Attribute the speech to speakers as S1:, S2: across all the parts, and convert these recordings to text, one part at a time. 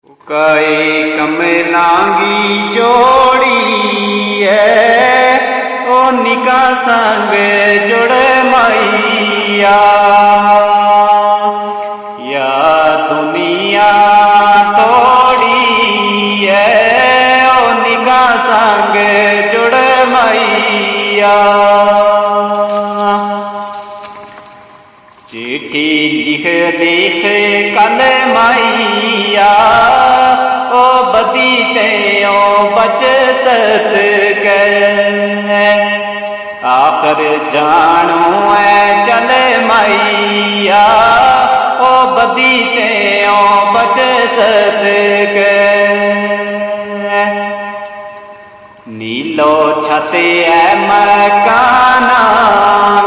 S1: कई कमलांगी जोड़ी है ओ निका संग जुड़ मैया या दुनिया तोड़ी है ओ निका संग जुड़ मैया। चिट्ठी लिख लिख कल मैया ओ बदी ते ओ बच सत के आखिर जानू है चल मैया ओ बदी ते ओ बच सत के नीलो छते है मकाना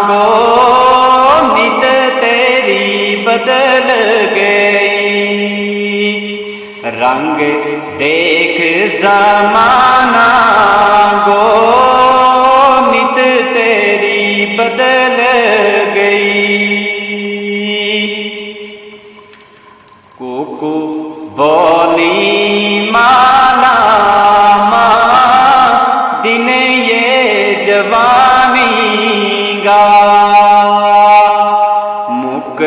S1: गो नित तेरी बदल गई रंग देख जमाना गो नित तेरी बदल गई। कुकु बोली माला माँ दिन ये जवानी गा मुक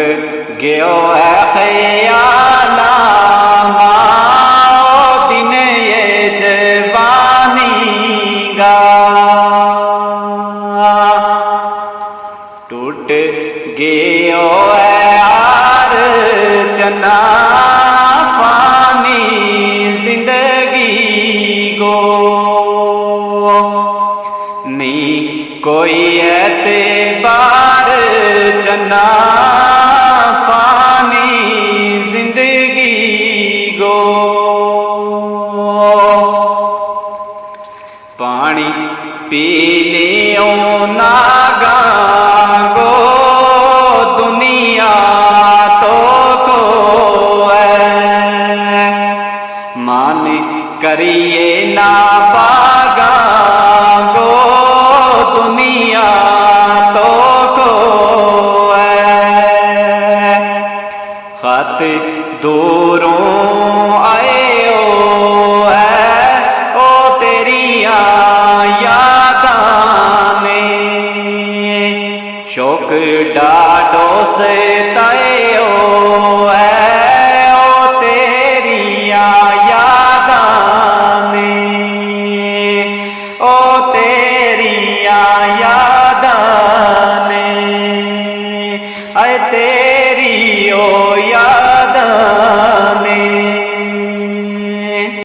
S1: गयो है ख्याला माँ दिन ये जवानी गा टूट गयो है आर चना फानी जिंदगी गो नी कोई एतबार चना फानी जिंदगी गो पानी पीने ओ नागा गो दुनिया तो को है मान करिए ना पा